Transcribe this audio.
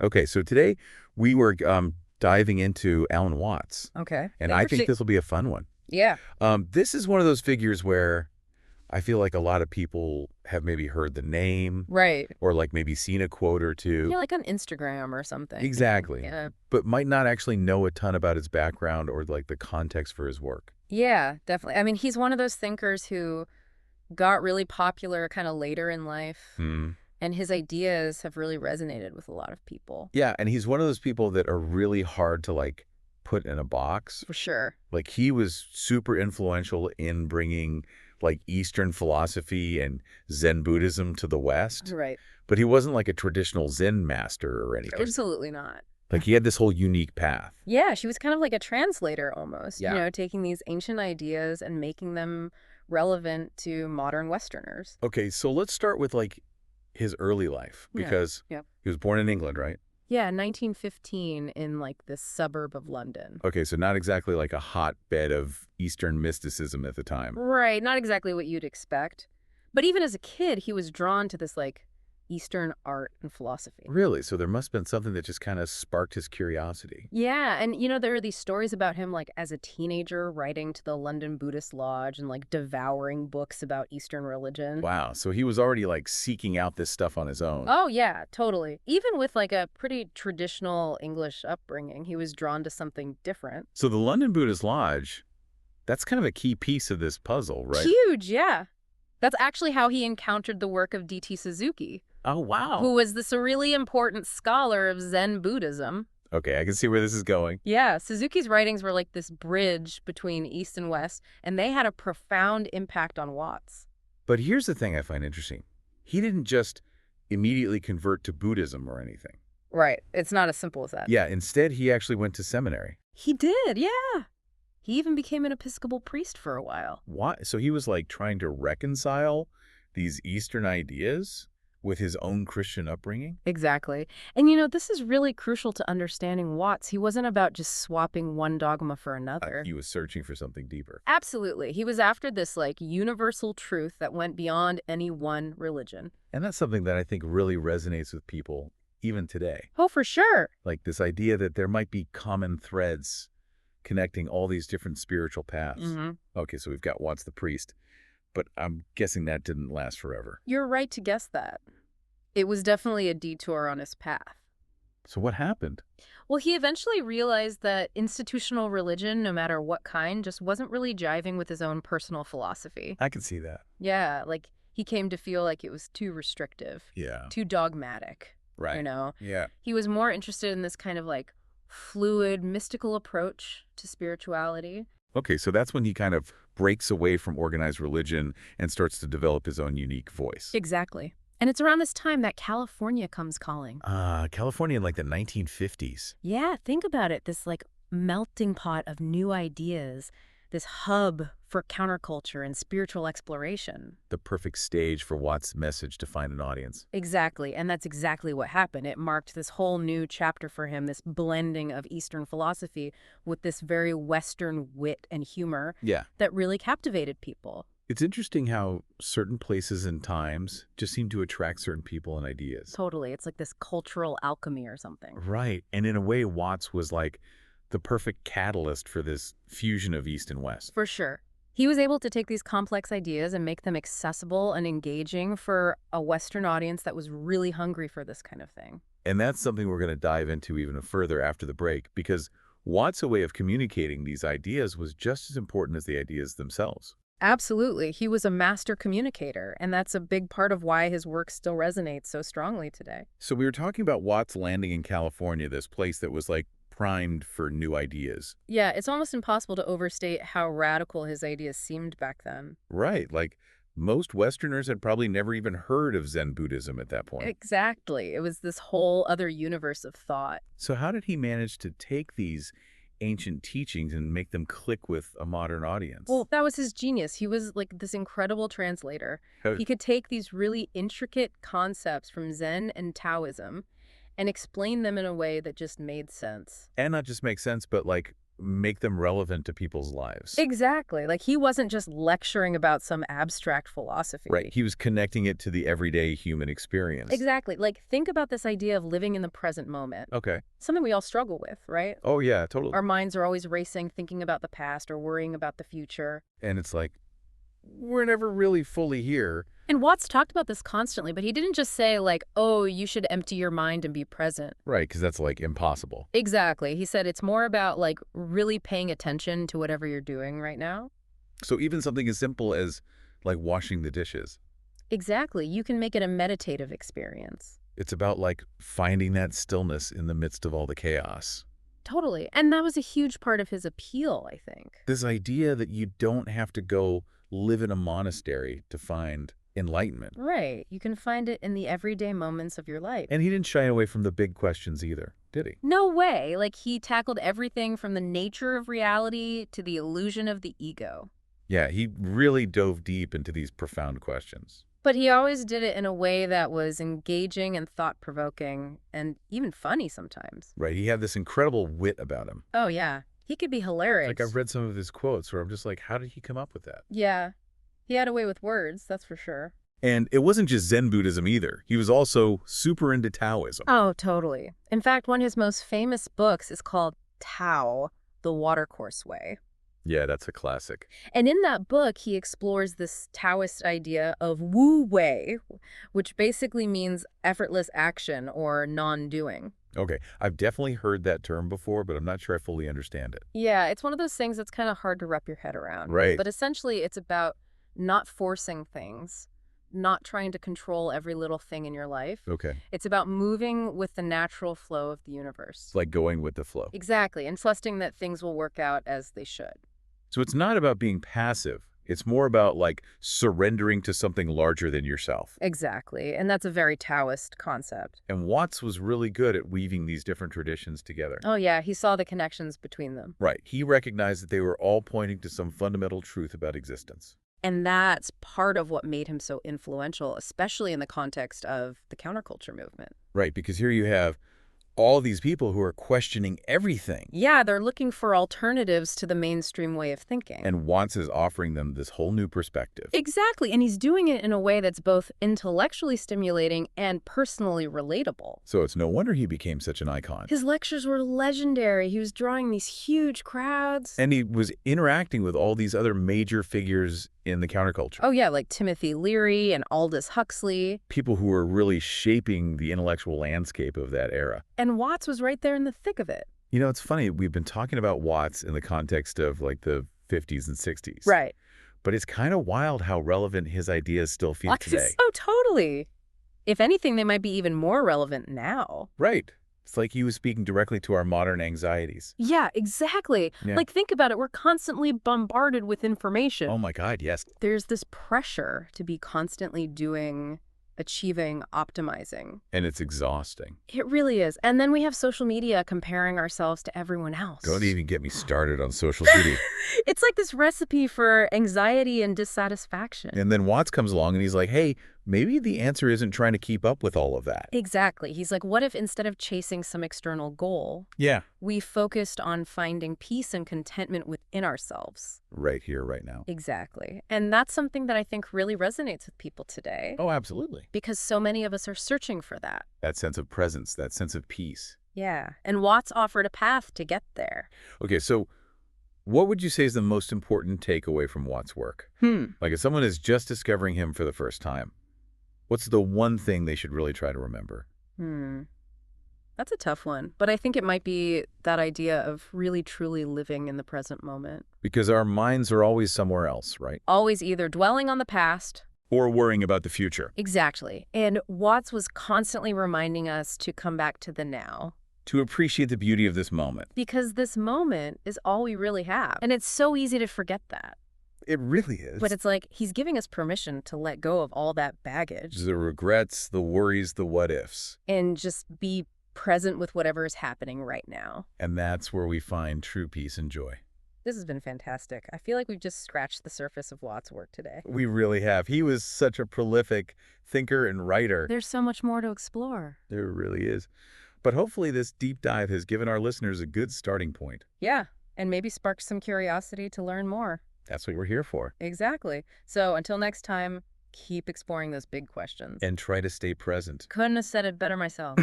Okay, so today we were diving into Alan Watts, Okay. and I think Interesting. this will be a fun one. Yeah. This is one of those figures where I feel like a lot of people have maybe heard the name Right. or like maybe seen a quote or two. Yeah, like on Instagram or something. Exactly. Yeah. But might not actually know a ton about his background or like the context for his work. Yeah, definitely. I mean, he's one of those thinkers who got really popular kind of later in life, Hmm. and his ideas have really resonated with a lot of people. Yeah, and he's one of those people that are really hard to like put in a box. For sure. Like he was super influential in bringing like Eastern philosophy and Zen Buddhism to the West, Right. but he wasn't like a traditional Zen master or anything. Absolutely not. Like he had this whole unique path. Yeah, she was kind of like a translator almost, Yeah. taking these ancient ideas and making them relevant to modern Westerners. Okay, so let's start with like his early life Yeah. because Yep. he was born in England, right? Yeah, 1915 in like this suburb of London. Okay, so not exactly like a hotbed of Eastern mysticism at the time. Right, not exactly what you'd expect. But even as a kid, he was drawn to this like Eastern art and philosophy. Really? So there must have been something that just kind of sparked his curiosity. Yeah, and there are these stories about him like as a teenager writing to the London Buddhist Lodge and like devouring books about Eastern religion. Wow, so he was already like seeking out this stuff on his own. Oh yeah, totally. Even with like a pretty traditional English upbringing, he was drawn to something different. So the London Buddhist Lodge, that's kind of a key piece of this puzzle, right? Huge, yeah. That's actually how he encountered the work of D.T. Suzuki, Oh, wow. who was this really important scholar of Zen Buddhism. Okay, I can see where this is going. Yeah, Suzuki's writings were like this bridge between East and West, and they had a profound impact on Watts. But here's the thing I find interesting. He didn't just immediately convert to Buddhism or anything. Right. It's not as simple as that. Yeah, instead he actually went to seminary. He did, yeah. He even became an Episcopal priest for a while. Why? So he was like trying to reconcile these Eastern ideas with his own Christian upbringing? Exactly. And this is really crucial to understanding Watts. He wasn't about just swapping one dogma for another. He was searching for something deeper. Absolutely. He was after this like universal truth that went beyond any one religion. And that's something that I think really resonates with people even today. Oh, for sure. Like this idea that there might be common threads connecting all these different spiritual paths. Hmm. Okay, so we've got Watts the priest, but I'm guessing that didn't last forever. You're right to guess that. It was definitely a detour on his path. So what happened? Well, he eventually realized that institutional religion, no matter what kind, just wasn't really jiving with his own personal philosophy. I can see that. Yeah, like he came to feel like it was too restrictive, Yeah. too dogmatic. Right. Yeah. He was more interested in this kind of like fluid, mystical approach to spirituality. Okay, so that's when he kind of breaks away from organized religion and starts to develop his own unique voice. Exactly. And it's around this time that California comes calling. California in like the 1950s. Yeah, think about it. This like melting pot of new ideas, this hub for counterculture and spiritual exploration. The perfect stage for Watts' message to find an audience. Exactly. And that's exactly what happened. It marked this whole new chapter for him, this blending of Eastern philosophy with this very Western wit and humor Yeah. that really captivated people. It's interesting how certain places and times just seem to attract certain people and ideas. Totally. It's like this cultural alchemy or something. Right. And in a way, Watts was like the perfect catalyst for this fusion of East and West. For sure. He was able to take these complex ideas and make them accessible and engaging for a Western audience that was really hungry for this kind of thing. And that's something we're going to dive into even further after the break, because Watts' way of communicating these ideas was just as important as the ideas themselves. Absolutely. He was a master communicator, and that's a big part of why his work still resonates so strongly today. So we were talking about Watts landing in California, this place that was like primed for new ideas. Yeah, it's almost impossible to overstate how radical his ideas seemed back then. Right. Like most Westerners had probably never even heard of Zen Buddhism at that point. Exactly. It was this whole other universe of thought. So how did he manage to take these ancient teachings and make them click with a modern audience? Well, that was his genius. He was like this incredible translator. How- He could take these really intricate concepts from Zen and Taoism and explain them in a way that just made sense. and not just make sense, but like make them relevant to people's lives. Exactly. Like, he wasn't just lecturing about some abstract philosophy. Right. He was connecting it to the everyday human experience. Exactly. Like, think about this idea of living in the present moment. Okay. Something we all struggle with, right? Oh, yeah, totally. Our minds are always racing, thinking about the past or worrying about the future. And it's like, we're never really fully here. And Watts talked about this constantly, but he didn't just say, like, oh, you should empty your mind and be present. Right, because that's, like, impossible. Exactly. He said it's more about, like, really paying attention to whatever you're doing right now. So even something as simple as, like, washing the dishes. Exactly. You can make it a meditative experience. It's about, like, finding that stillness in the midst of all the chaos. Totally. And that was a huge part of his appeal, I think. This idea that you don't have to go live in a monastery to find enlightenment. Right. You can find it in the everyday moments of your life. And he didn't shy away from the big questions either, did he? No way. Like, he tackled everything from the nature of reality to the illusion of the ego. Yeah, he really dove deep into these profound questions. But he always did it in a way that was engaging and thought-provoking and even funny sometimes. Right, he had this incredible wit about him. Oh, yeah. He could be hilarious. Like, I've read some of his quotes where I'm just like, how did he come up with that? Yeah. He had a way with words, that's for sure. And it wasn't just Zen Buddhism either. He was also super into Taoism. Oh, totally. In fact, one of his most famous books is called Tao, The Watercourse Way. Yeah, that's a classic. And in that book, he explores this Taoist idea of Wu Wei, which basically means effortless action or non-doing. Okay, I've definitely heard that term before, but I'm not sure I fully understand it. Yeah, it's one of those things that's kind of hard to wrap your head around. Right. But essentially, it's about not forcing things, not trying to control every little thing in your life. Okay. It's about moving with the natural flow of the universe. It's like going with the flow. Exactly, and trusting that things will work out as they should. So it's not about being passive. It's more about, like, surrendering to something larger than yourself. Exactly, and that's a very Taoist concept. And Watts was really good at weaving these different traditions together. Oh yeah, he saw the connections between them. Right. He recognized that they were all pointing to some fundamental truth about existence. And that's part of what made him so influential, especially in the context of the counterculture movement. Right, because here you have all these people who are questioning everything. Yeah, they're looking for alternatives to the mainstream way of thinking. And Watts is offering them this whole new perspective. Exactly, and he's doing it in a way that's both intellectually stimulating and personally relatable. So it's no wonder he became such an icon. His lectures were legendary. He was drawing these huge crowds. And he was interacting with all these other major figures in the counterculture. Oh yeah, like Timothy Leary and Aldous Huxley. People who were really shaping the intellectual landscape of that era. And Watts was right there in the thick of it. You know, it's funny. We've been talking about Watts in the context of, like, the 50s and 60s. Right. But it's kind of wild how relevant his ideas still feel today. Oh, totally. If anything, they might be even more relevant now. Right. It's like he was speaking directly to our modern anxieties. Yeah, exactly. Yeah. Like, think about it. We're constantly bombarded with information. Oh my God, yes. There's this pressure to be constantly doing, achieving, optimizing. And it's exhausting. It really is. And then we have social media comparing ourselves to everyone else. Don't even get me started on social media. It's like this recipe for anxiety and dissatisfaction. And then Watts comes along and he's like, hey, maybe the answer isn't trying to keep up with all of that. Exactly. He's like, what if instead of chasing some external goal, Yeah. we focused on finding peace and contentment within ourselves? Right here, right now. Exactly. And that's something that I think really resonates with people today. Oh, absolutely. Because so many of us are searching for that. That sense of presence, that sense of peace. Yeah. And Watts offered a path to get there. Okay, so what would you say is the most important takeaway from Watts' work? Like, if someone is just discovering him for the first time, what's the one thing they should really try to remember? That's a tough one. But I think it might be that idea of really truly living in the present moment. Because our minds are always somewhere else, right? Always either dwelling on the past. Or worrying about the future. Exactly. And Watts was constantly reminding us to come back to the now. To appreciate the beauty of this moment. Because this moment is all we really have. And it's so easy to forget that. It really is. But it's like he's giving us permission to let go of all that baggage. The regrets, the worries, the what-ifs. And just be present with whatever is happening right now. And that's where we find true peace and joy. This has been fantastic. I feel like we've just scratched the surface of Watts' work today. We really have. He was such a prolific thinker and writer. There's so much more to explore. There really is. But hopefully this deep dive has given our listeners a good starting point. Yeah. and maybe spark some curiosity to learn more. That's what we're here for. Exactly. So until next time, keep exploring those big questions. And try to stay present. Couldn't have said it better myself.